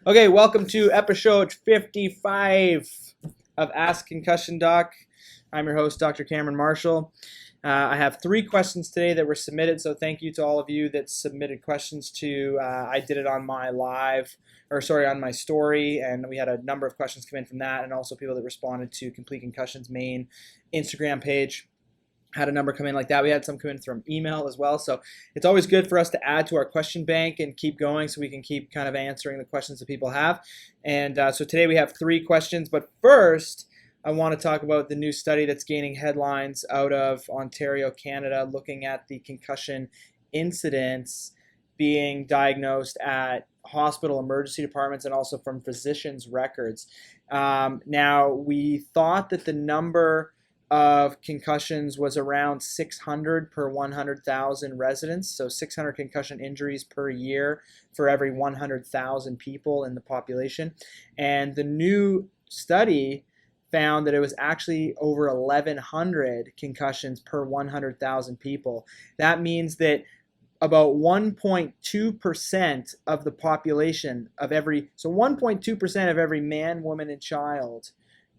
Okay, welcome to episode 55 of Ask Concussion Doc. I'm your host, Dr. Cameron Marshall. I have 3 questions today that were submitted, so thank you to all of you that submitted questions to. I did it on my on my story, and we had a number of questions come in from that, and also people that responded to Complete Concussion's main Instagram page. Had a number come in like that. We had some come in from email as well. So it's always good for us to add to our question bank and keep going so we can keep kind of answering the questions that people have. And so today we have 3 questions. But first, I want to talk about the new study that's gaining headlines out of Ontario, Canada, looking at the concussion incidents being diagnosed at hospital emergency departments and also from physicians' records. Now, we thought that the number of concussions was around 600 per 100,000 residents, so 600 concussion injuries per year for every 100,000 people in the population. And the new study found that it was actually over 1,100 concussions per 100,000 people. That means that about 1.2% of the population of so 1.2% of every man, woman, and child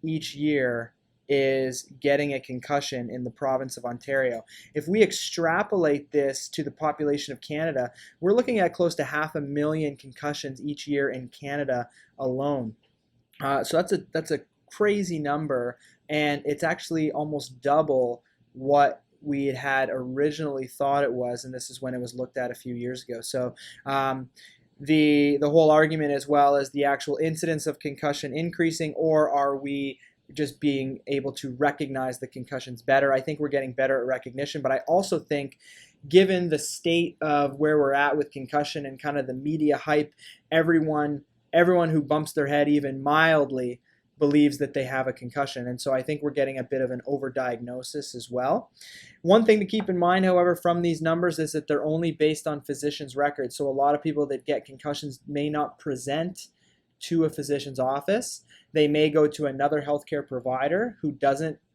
each year is getting a concussion in the province of Ontario. If we extrapolate this to the population of Canada, we're looking at close to 500,000 concussions each year in Canada alone. So that's a crazy number, and it's actually almost double what we had originally thought it was, and this is when it was looked at a few years ago. So the whole argument, as well as the actual incidence of concussion increasing, or are we just being able to recognize the concussions better? I think we're getting better at recognition, but I also think, given the state of where we're at with concussion and kind of the media hype, everyone who bumps their head even mildly believes that they have a concussion. And so I think we're getting a bit of an overdiagnosis as well. One thing to keep in mind, however, from these numbers is that they're only based on physicians' records. So a lot of people that get concussions may not present to a physician's office. They may go to another healthcare provider who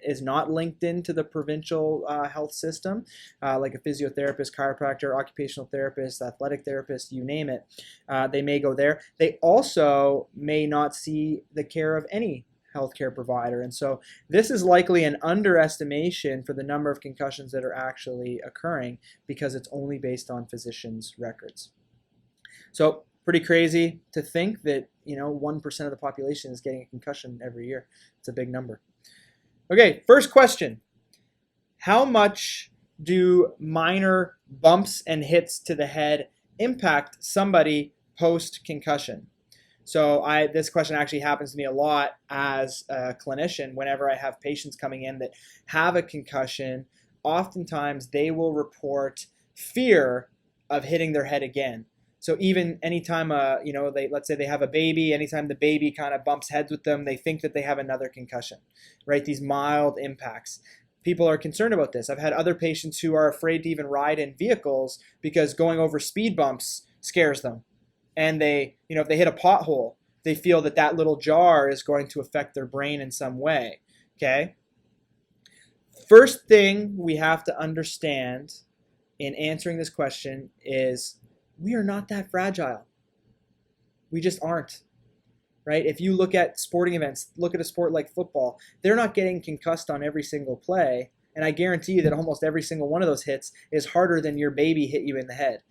is not linked into the provincial health system, like a physiotherapist, chiropractor, occupational therapist, athletic therapist, you name it. They may go there. They also may not see the care of any healthcare provider. And so this is likely an underestimation for the number of concussions that are actually occurring, because it's only based on physicians' records. So pretty crazy to think that 1% of the population is getting a concussion every year. It's a big number. Okay, first question. How much do minor bumps and hits to the head impact somebody post-concussion? So this question actually happens to me a lot as a clinician. Whenever I have patients coming in that have a concussion, oftentimes they will report fear of hitting their head again. So even anytime, let's say they have a baby, anytime the baby kind of bumps heads with them, they think that they have another concussion, right? These mild impacts. People are concerned about this. I've had other patients who are afraid to even ride in vehicles because going over speed bumps scares them. And if they hit a pothole, they feel that little jar is going to affect their brain in some way, okay? First thing we have to understand in answering this question is we are not that fragile. We just aren't, right? If you look at sporting events, look at a sport like football, they're not getting concussed on every single play. And I guarantee you that almost every single one of those hits is harder than your baby hit you in the head.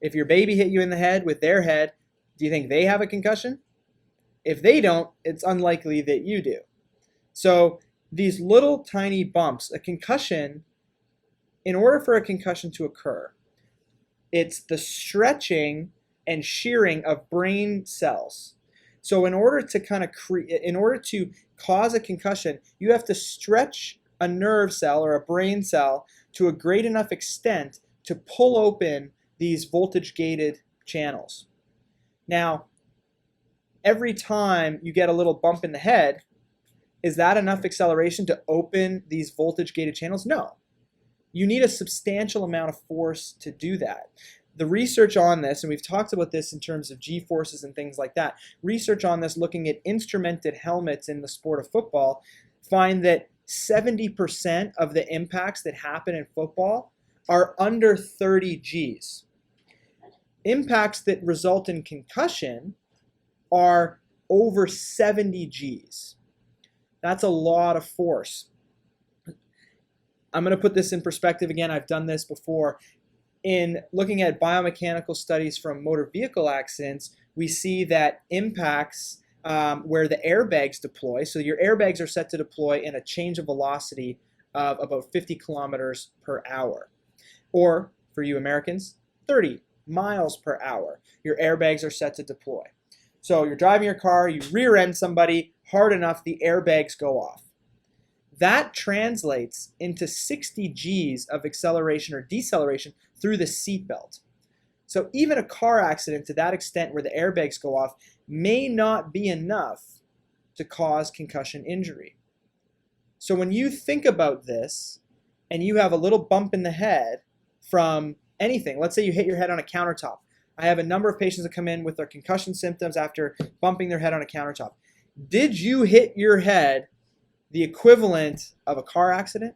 If your baby hit you in the head with their head, do you think they have a concussion? If they don't, it's unlikely that you do. So these little tiny bumps, in order for a concussion to occur, it's the stretching and shearing of brain cells. So in order to cause a concussion, you have to stretch a nerve cell or a brain cell to a great enough extent to pull open these voltage-gated channels. Now, every time you get a little bump in the head, is that enough acceleration to open these voltage-gated channels? No. You need a substantial amount of force to do that. The research on this, and we've talked about this in terms of G-forces and things like that, research on this looking at instrumented helmets in the sport of football find that 70% of the impacts that happen in football are under 30 Gs. Impacts that result in concussion are over 70 Gs. That's a lot of force. I'm going to put this in perspective again. I've done this before. In looking at biomechanical studies from motor vehicle accidents, we see that impacts where the airbags deploy, so your airbags are set to deploy in a change of velocity of about 50 kilometers per hour. Or, for you Americans, 30 miles per hour. Your airbags are set to deploy. So you're driving your car, you rear end somebody hard enough, the airbags go off. That translates into 60 Gs of acceleration or deceleration through the seatbelt. So even a car accident to that extent where the airbags go off may not be enough to cause concussion injury. So when you think about this and you have a little bump in the head from anything, let's say you hit your head on a countertop. I have a number of patients that come in with their concussion symptoms after bumping their head on a countertop. Did you hit your head the equivalent of a car accident?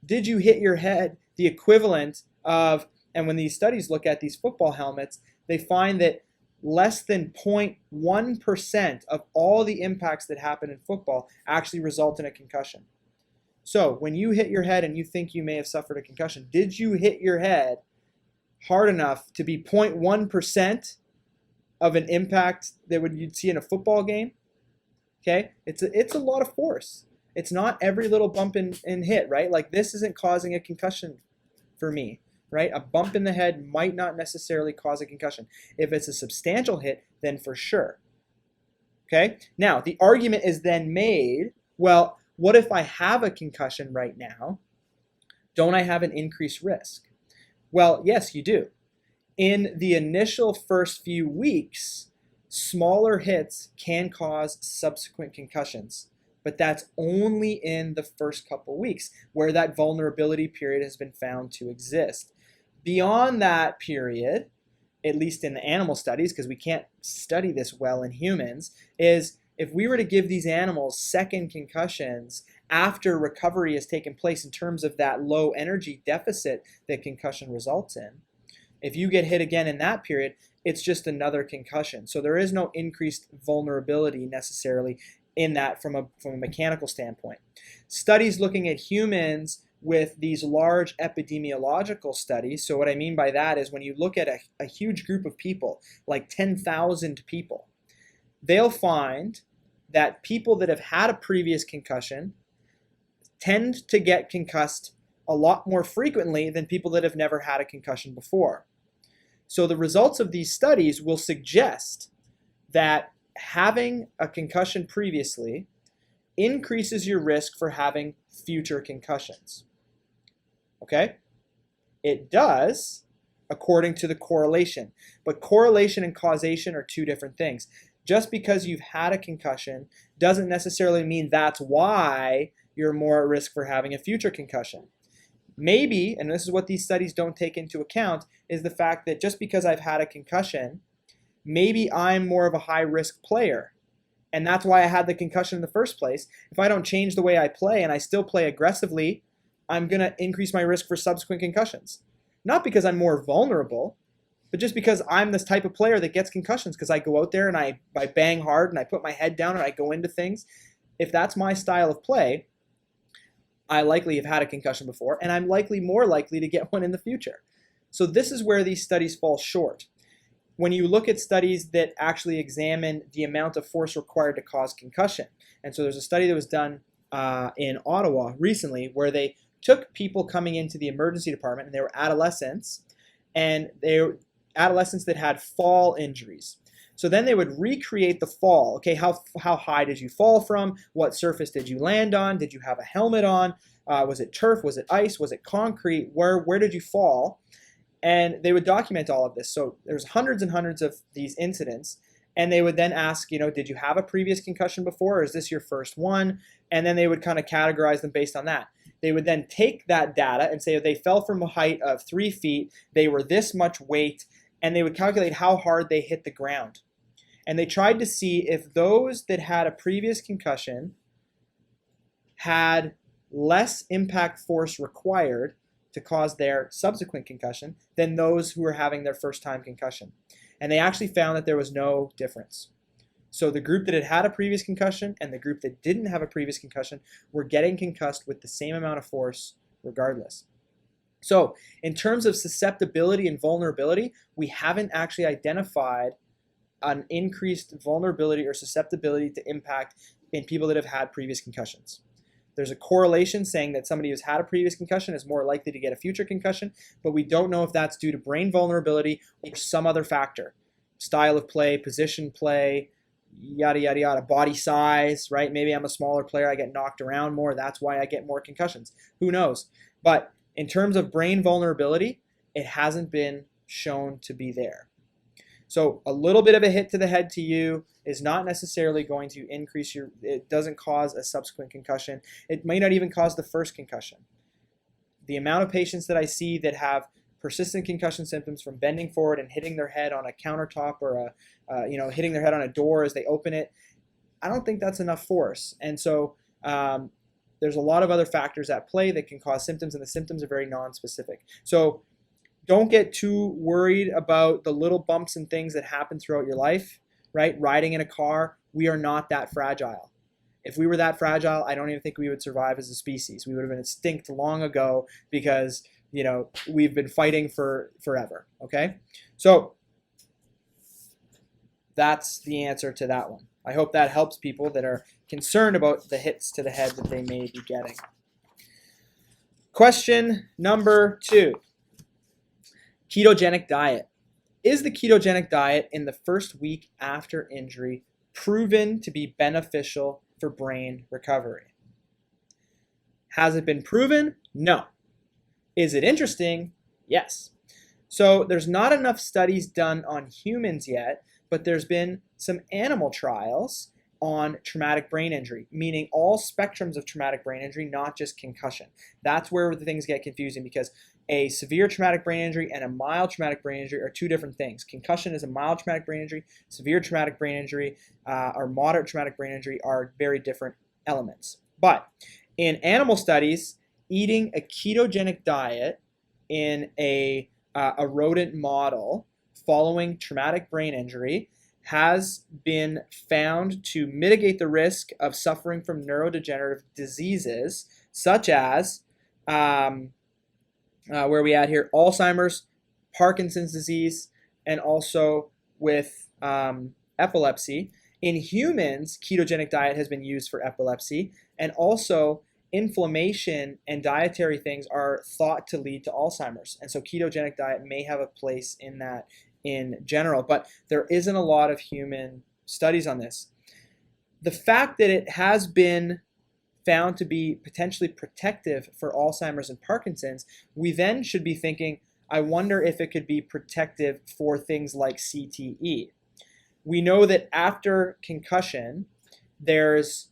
Did you hit your head the equivalent of, and when these studies look at these football helmets, they find that less than 0.1% of all the impacts that happen in football actually result in a concussion. So when you hit your head and you think you may have suffered a concussion, did you hit your head hard enough to be 0.1% of an impact that you'd see in a football game? Okay, it's a lot of force. It's not every little bump and hit, right? Like this isn't causing a concussion for me, right? A bump in the head might not necessarily cause a concussion. If it's a substantial hit, then for sure. Okay, now the argument is then made, well, what if I have a concussion right now? Don't I have an increased risk? Well, yes, you do. In the initial first few weeks, smaller hits can cause subsequent concussions, but that's only in the first couple weeks where that vulnerability period has been found to exist. Beyond that period, at least in the animal studies, because we can't study this well in humans, is if we were to give these animals second concussions after recovery has taken place in terms of that low energy deficit that concussion results in, if you get hit again in that period, it's just another concussion. So there is no increased vulnerability necessarily in that from a mechanical standpoint. Studies looking at humans with these large epidemiological studies, so what I mean by that is when you look at a huge group of people, like 10,000 people, they'll find that people that have had a previous concussion tend to get concussed a lot more frequently than people that have never had a concussion before. So the results of these studies will suggest that having a concussion previously increases your risk for having future concussions. Okay? It does, according to the correlation. But correlation and causation are two different things. Just because you've had a concussion doesn't necessarily mean that's why you're more at risk for having a future concussion. Maybe, and this is what these studies don't take into account, is the fact that just because I've had a concussion, maybe I'm more of a high-risk player. And that's why I had the concussion in the first place. If I don't change the way I play and I still play aggressively, I'm going to increase my risk for subsequent concussions. Not because I'm more vulnerable, but just because I'm this type of player that gets concussions because I go out there and I bang hard and I put my head down and I go into things. If that's my style of play, I likely have had a concussion before, and I'm likely more likely to get one in the future. So this is where these studies fall short. When you look at studies that actually examine the amount of force required to cause concussion, and so there's a study that was done in Ottawa recently where they took people coming into the emergency department, and they were adolescents, and they were adolescents that had fall injuries. So then they would recreate the fall. Okay, how high did you fall from? What surface did you land on? Did you have a helmet on? Was it turf? Was it ice? Was it concrete? Where did you fall? And they would document all of this. So there's hundreds and hundreds of these incidents. And they would then ask, did you have a previous concussion before? Or is this your first one? And then they would kind of categorize them based on that. They would then take that data and say they fell from a height of 3 feet, they were this much weight, and they would calculate how hard they hit the ground. And they tried to see if those that had a previous concussion had less impact force required to cause their subsequent concussion than those who were having their first time concussion. And they actually found that there was no difference. So the group that had had a previous concussion and the group that didn't have a previous concussion were getting concussed with the same amount of force regardless. So in terms of susceptibility and vulnerability, we haven't actually identified an increased vulnerability or susceptibility to impact in people that have had previous concussions. There's a correlation saying that somebody who's had a previous concussion is more likely to get a future concussion, but we don't know if that's due to brain vulnerability or some other factor. Style of play, position play, yada, yada, yada, body size, right? Maybe I'm a smaller player, I get knocked around more, that's why I get more concussions. Who knows? But in terms of brain vulnerability, it hasn't been shown to be there. So a little bit of a hit to the head to you is not necessarily going to increase it doesn't cause a subsequent concussion. It may not even cause the first concussion. The amount of patients that I see that have persistent concussion symptoms from bending forward and hitting their head on a countertop or hitting their head on a door as they open it, I don't think that's enough force. And so there's a lot of other factors at play that can cause symptoms, and the symptoms are very non-specific. So don't get too worried about the little bumps and things that happen throughout your life, right? Riding in a car, we are not that fragile. If we were that fragile, I don't even think we would survive as a species. We would have been extinct long ago because, we've been fighting for forever, okay? So that's the answer to that one. I hope that helps people that are concerned about the hits to the head that they may be getting. Question number 2. Ketogenic diet. Is the ketogenic diet in the first week after injury proven to be beneficial for brain recovery? Has it been proven? No. Is it interesting? Yes. So there's not enough studies done on humans yet, but there's been some animal trials on traumatic brain injury, meaning all spectrums of traumatic brain injury, not just concussion. That's where the things get confusing, because a severe traumatic brain injury and a mild traumatic brain injury are two different things. Concussion is a mild traumatic brain injury. Severe traumatic brain injury or moderate traumatic brain injury are very different elements. But in animal studies, eating a ketogenic diet in a rodent model following traumatic brain injury has been found to mitigate the risk of suffering from neurodegenerative diseases such as where are we at here? Alzheimer's, Parkinson's disease, and also with epilepsy. In humans, ketogenic diet has been used for epilepsy, and also inflammation and dietary things are thought to lead to Alzheimer's. And so ketogenic diet may have a place in that in general, but there isn't a lot of human studies on this. The fact that it has been found to be potentially protective for Alzheimer's and Parkinson's, we then should be thinking, I wonder if it could be protective for things like CTE. We know that after concussion, there's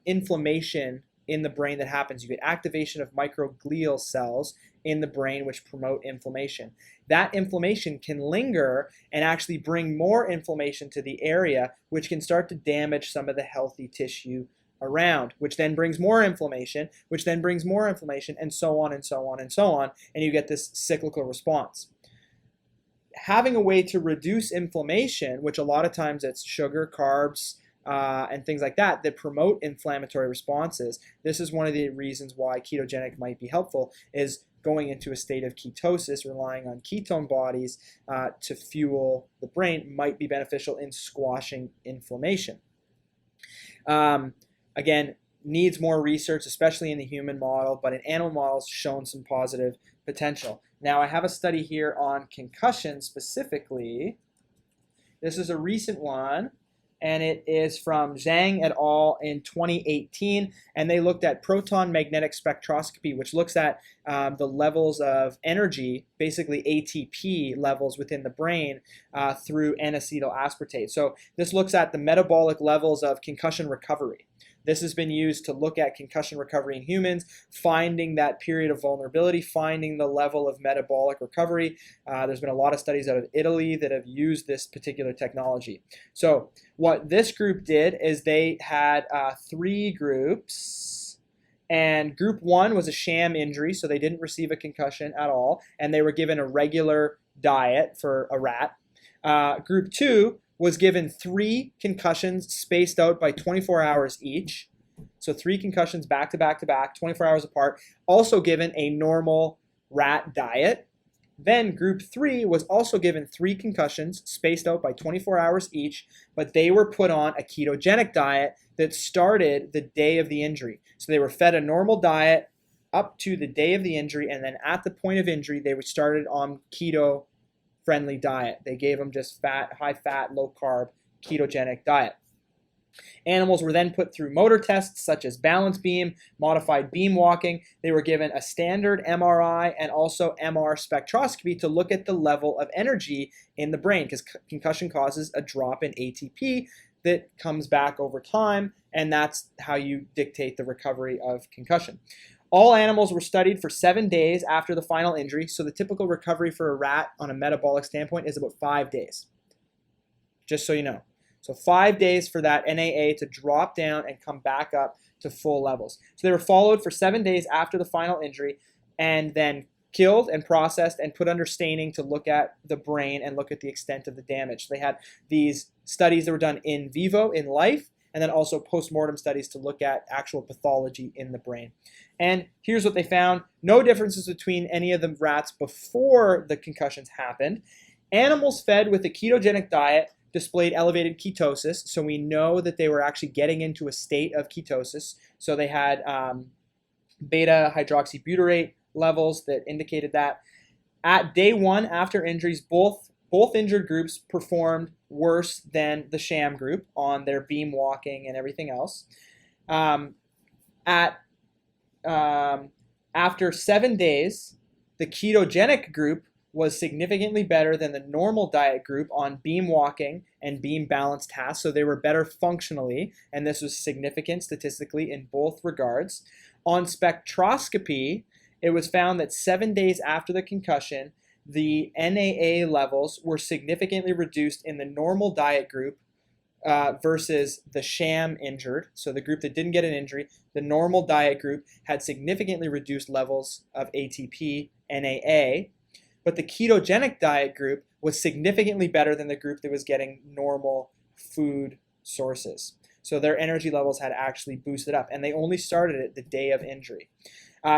inflammation in the brain that happens. You get activation of microglial cells in the brain which promote inflammation. That inflammation can linger and actually bring more inflammation to the area, which can start to damage some of the healthy tissue around, which then brings more inflammation, which then brings more inflammation, and so on and so on and so on, and you get this cyclical response. Having a way to reduce inflammation, which a lot of times it's sugar, carbs, and things like that promote inflammatory responses. This is one of the reasons why ketogenic might be helpful, is going into a state of ketosis, relying on ketone bodies to fuel the brain, might be beneficial in squashing inflammation. Again, needs more research, especially in the human model, but in animal models shown some positive potential. Now I have a study here on concussion specifically. This is a recent one, and it is from Zhang et al. In 2018, and they looked at proton magnetic spectroscopy, which looks at the levels of energy, basically ATP levels within the brain through N-acetyl aspartate. So this looks at the metabolic levels of concussion recovery. This has been used to look at concussion recovery in humans, finding that period of vulnerability, finding the level of metabolic recovery. There's been a lot of studies out of Italy that have used this particular technology. So what this group did is they had 3 groups, and group 1 was a sham injury, so they didn't receive a concussion at all, and they were given a regular diet for a rat. Group 2 was given 3 concussions spaced out by 24 hours each. So 3 concussions back to back to back, 24 hours apart, also given a normal rat diet. Then group 3 was also given 3 concussions spaced out by 24 hours each, but they were put on a ketogenic diet that started the day of the injury. So they were fed a normal diet up to the day of the injury, and then at the point of injury, they were started on keto-friendly diet. They gave them just high-fat, low-carb, ketogenic diet. Animals were then put through motor tests such as balance beam, modified beam walking. They were given a standard MRI and also MR spectroscopy to look at the level of energy in the brain, because concussion causes a drop in ATP that comes back over time, and that's how you dictate the recovery of concussion. All animals were studied for 7 days after the final injury, so the typical recovery for a rat on a metabolic standpoint is about 5 days, just so you know. So 5 days for that NAA to drop down and come back up to full levels. So they were followed for 7 days after the final injury and then killed and processed and put under staining to look at the brain and look at the extent of the damage. They had these studies that were done in vivo, in life, and then also post-mortem studies to look at actual pathology in the brain. And here's what they found. No differences between any of the rats before the concussions happened. Animals fed with a ketogenic diet displayed elevated ketosis, so we know that they were actually getting into a state of ketosis. So they had beta hydroxybutyrate levels that indicated that. At day 1 after injuries, both injured groups performed worse than the sham group on their beam walking and everything else. After 7 days, the ketogenic group was significantly better than the normal diet group on beam walking and beam balance tasks, so they were better functionally, and this was significant statistically in both regards. On spectroscopy, it was found that 7 days after the concussion, the NAA levels were significantly reduced in the normal diet group versus the sham injured, so the group that didn't get an injury. The normal diet group had significantly reduced levels of ATP, NAA, but the ketogenic diet group was significantly better than the group that was getting normal food sources. So their energy levels had actually boosted up, and they only started it the day of injury.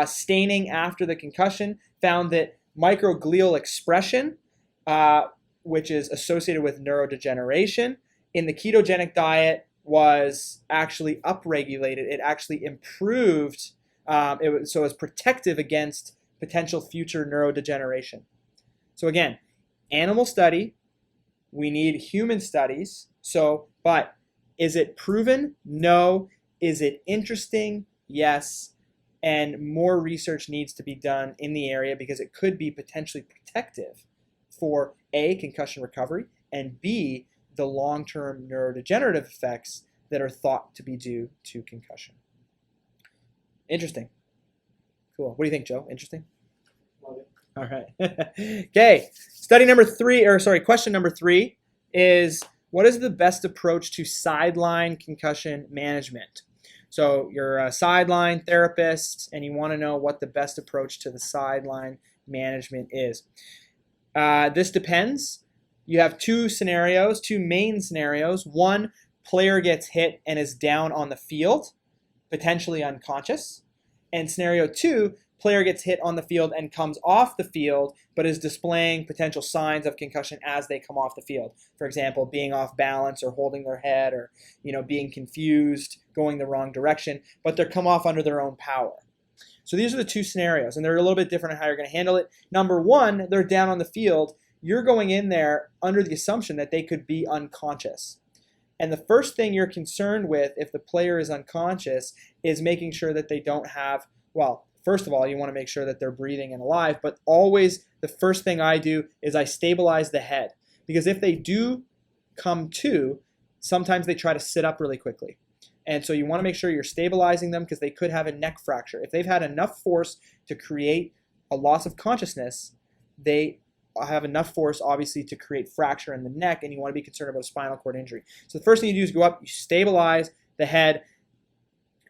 Staining after the concussion found that microglial expression, which is associated with neurodegeneration, in the ketogenic diet was actually upregulated. It actually improved, so it was protective against potential future neurodegeneration. So again, animal study, we need human studies. But is it proven? No. Is it interesting? Yes. And more research needs to be done in the area because it could be potentially protective for A, concussion recovery, and B, the long-term neurodegenerative effects that are thought to be due to concussion. Interesting. Cool. What do you think, Joe? Interesting? Love it. All right. Okay. Question number 3 is, what is the best approach to sideline concussion management? So you're a sideline therapist and you want to know what the best approach to the sideline management is. This depends. You have two main scenarios. One, player gets hit and is down on the field, potentially unconscious. And scenario 2, player gets hit on the field and comes off the field, but is displaying potential signs of concussion as they come off the field. For example, being off balance or holding their head, or being confused, going the wrong direction, but they come off under their own power. So these are the two scenarios, and they're a little bit different on how you're going to handle it. Number 1, they're down on the field. You're going in there under the assumption that they could be unconscious. And the first thing you're concerned with if the player is unconscious is making sure that they don't have, first of all, you want to make sure that they're breathing and alive, but always the first thing I do is I stabilize the head. Because if they do come to, sometimes they try to sit up really quickly. And so you want to make sure you're stabilizing them because they could have a neck fracture. If they've had enough force to create a loss of consciousness, they have enough force, obviously, to create fracture in the neck, and you want to be concerned about a spinal cord injury. So the first thing you do is go up, you stabilize the head,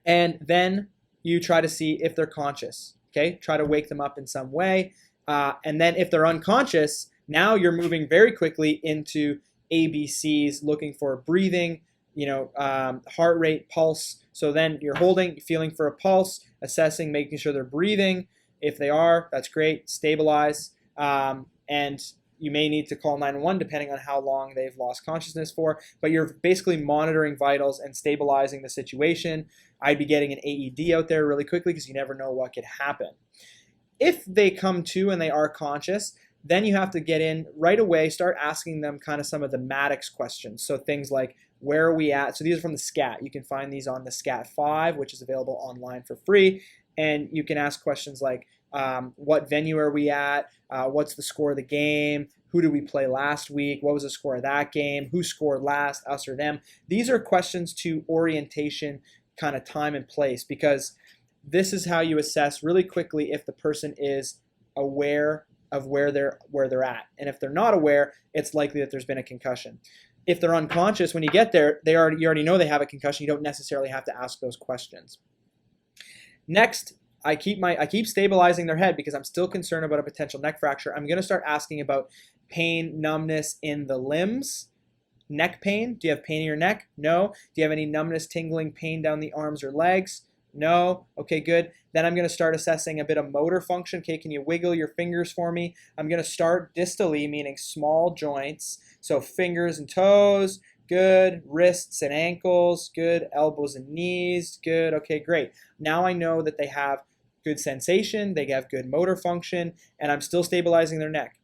and then you try to see if they're conscious. Okay, try to wake them up in some way. And then if they're unconscious, now you're moving very quickly into ABCs, looking for breathing, heart rate, pulse. So then you're holding, feeling for a pulse, assessing, making sure they're breathing. If they are, that's great. Stabilize. And you may need to call 911 depending on how long they've lost consciousness for. But you're basically monitoring vitals and stabilizing the situation. I'd be getting an AED out there really quickly because you never know what could happen. If they come to and they are conscious, then you have to get in right away, start asking them kind of some of the Maddox questions. So things like, where are we at? So these are from the SCAT. You can find these on the SCAT 5, which is available online for free. And you can ask questions like, what venue are we at? What's the score of the game? Who did we play last week? What was the score of that game? Who scored last, us or them? These are questions to orientation, kind of time and place, because this is how you assess really quickly if the person is aware of where they're at. And if they're not aware, it's likely that there's been a concussion. If they're unconscious, when you get there, you already know they have a concussion. You don't necessarily have to ask those questions. Next, I keep stabilizing their head because I'm still concerned about a potential neck fracture. I'm going to start asking about pain, numbness in the limbs. Neck pain. Do you have pain in your neck? No. Do you have any numbness, tingling, pain down the arms or legs? No. Okay, good. Then I'm going to start assessing a bit of motor function. Okay, can you wiggle your fingers for me? I'm going to start distally, meaning small joints. So fingers and toes, good. Wrists and ankles, good. Elbows and knees, good. Okay, great. Now I know that they have good sensation, they have good motor function, and I'm still stabilizing their neck.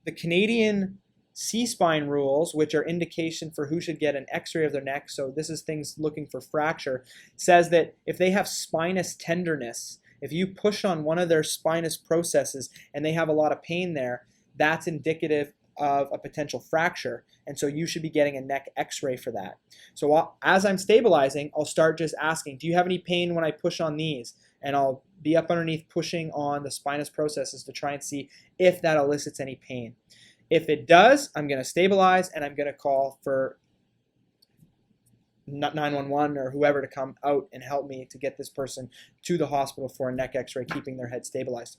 The Canadian C-spine rules, which are indication for who should get an x-ray of their neck, so this is things looking for fracture, says that if they have spinous tenderness, if you push on one of their spinous processes and they have a lot of pain there, that's indicative of a potential fracture, and so you should be getting a neck x-ray for that. So as I'm stabilizing, I'll start just asking, do you have any pain when I push on these? And I'll be up underneath pushing on the spinous processes to try and see if that elicits any pain. If it does, I'm going to stabilize and I'm going to call for 911 or whoever to come out and help me to get this person to the hospital for a neck x-ray, keeping their head stabilized.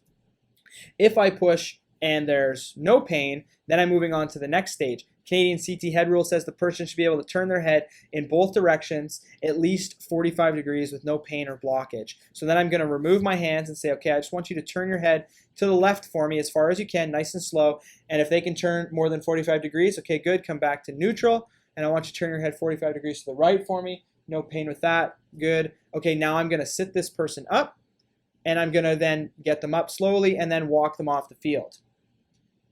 If I push and there's no pain, then I'm moving on to the next stage. Canadian CT head rule says the person should be able to turn their head in both directions at least 45 degrees with no pain or blockage. So then I'm going to remove my hands and say, okay, I just want you to turn your head to the left for me as far as you can, nice and slow. And if they can turn more than 45 degrees, okay, good, come back to neutral. And I want you to turn your head 45 degrees to the right for me. No pain with that, good. Okay, now I'm going to sit this person up and I'm going to then get them up slowly and then walk them off the field.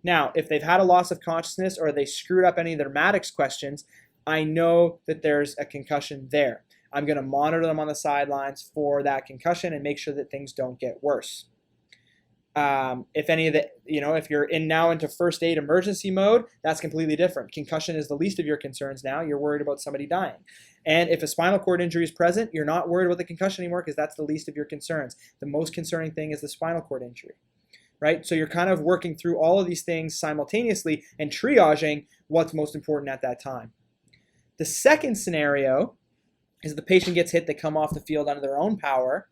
Now, if they've had a loss of consciousness or they screwed up any of their Maddox questions, I know that there's a concussion there. I'm going to monitor them on the sidelines for that concussion and make sure that things don't get worse. If any of the, if you're now into first aid emergency mode, that's completely different. Concussion is the least of your concerns now. You're worried about somebody dying. And if a spinal cord injury is present, you're not worried about the concussion anymore because that's the least of your concerns. The most concerning thing is the spinal cord injury. Right? So you're kind of working through all of these things simultaneously and triaging what's most important at that time. The second scenario is the patient gets hit, they come off the field under their own power,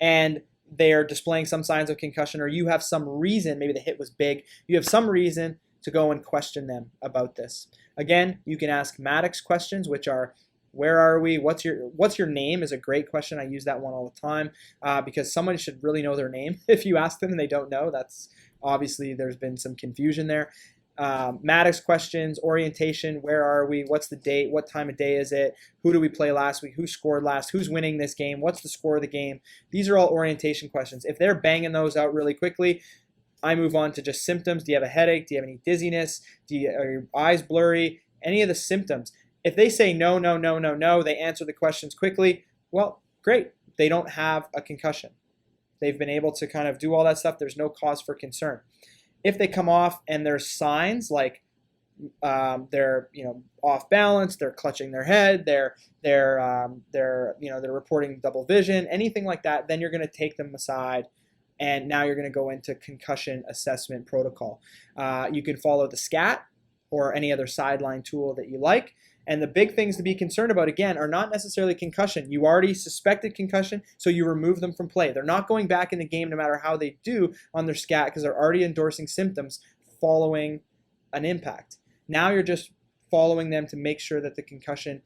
and they are displaying some signs of concussion, or you have some reason, maybe the hit was big, you have some reason to go and question them about this. Again, you can ask Maddox questions, which are, where are we? What's your name is a great question. I use that one all the time because someone should really know their name. If you ask them and they don't know, that's obviously there's been some confusion there. Maddox questions, orientation, where are we? What's the date? What time of day is it? Who did we play last week? Who scored last? Who's winning this game? What's the score of the game? These are all orientation questions. If they're banging those out really quickly, I move on to just symptoms. Do you have a headache? Do you have any dizziness? Are your eyes blurry? Any of the symptoms. If they say no, no, no, no, no, they answer the questions quickly, well, great. They don't have a concussion. They've been able to kind of do all that stuff. There's no cause for concern. If they come off and there's signs like they're off balance, they're clutching their head, they're reporting double vision, anything like that, then you're going to take them aside. And now you're going to go into concussion assessment protocol. You can follow the SCAT or any other sideline tool that you like. And the big things to be concerned about, again, are not necessarily concussion. You already suspected concussion, so you remove them from play. They're not going back in the game no matter how they do on their SCAT because they're already endorsing symptoms following an impact. Now you're just following them to make sure that the concussion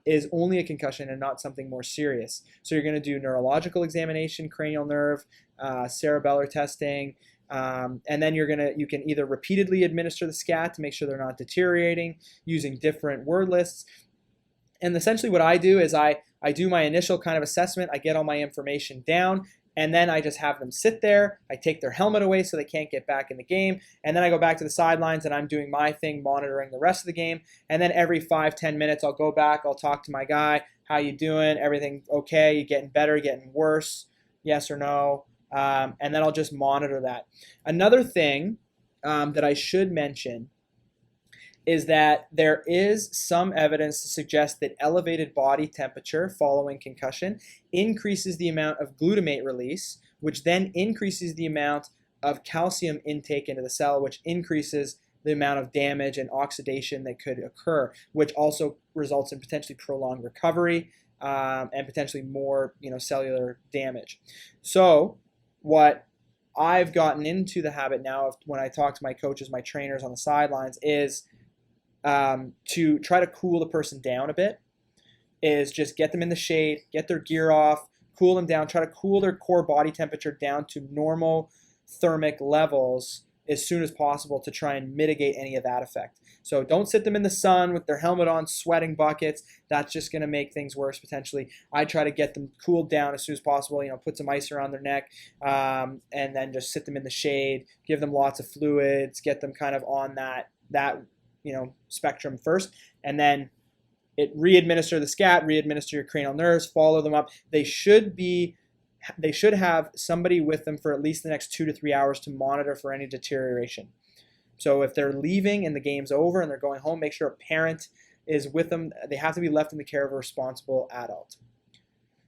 is only a concussion and not something more serious. So you're going to do neurological examination, cranial nerve, cerebellar testing, and then you can either repeatedly administer the scat to make sure they're not deteriorating using different word lists. And essentially what I do is I do my initial kind of assessment, I get all my information down, and then I just have them sit there. I take their helmet away so they can't get back in the game, and then I go back to the sidelines and I'm doing my thing, monitoring the rest of the game. And then every 5-10 minutes I'll go back, I'll talk to my guy, how you doing, everything okay, you getting better, getting worse, yes or no, and then I'll just monitor that. Another thing that I should mention is that there is some evidence to suggest that elevated body temperature following concussion increases the amount of glutamate release, which then increases the amount of calcium intake into the cell, which increases the amount of damage and oxidation that could occur, which also results in potentially prolonged recovery and potentially more, cellular damage. So what I've gotten into the habit now of when I talk to my coaches, my trainers on the sidelines, is to try to cool the person down a bit, is just get them in the shade, get their gear off, cool them down, try to cool their core body temperature down to normal thermic levels as soon as possible to try and mitigate any of that effect. So don't sit them in the sun with their helmet on, sweating buckets. That's just going to make things worse potentially. I try to get them cooled down as soon as possible, put some ice around their neck, and then just sit them in the shade, give them lots of fluids, get them kind of on that spectrum first, and then re-administer the scat, re-administer your cranial nerves, follow them up. They should have somebody with them for at least the next 2 to 3 hours to monitor for any deterioration. So if they're leaving and the game's over and they're going home, make sure a parent is with them. They have to be left in the care of a responsible adult.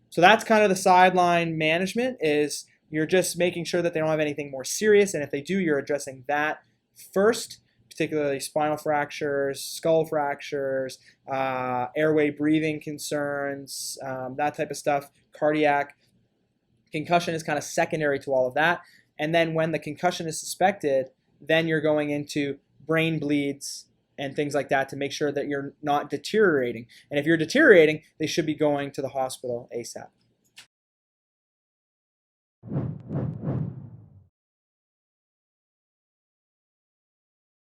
So that's kind of the sideline management, is you're just making sure that they don't have anything more serious, and if they do, you're addressing that first, particularly spinal fractures, skull fractures, airway breathing concerns, that type of stuff, cardiac. Concussion is kind of secondary to all of that. And then when the concussion is suspected, then you're going into brain bleeds and things like that to make sure that you're not deteriorating. And if you're deteriorating, they should be going to the hospital ASAP.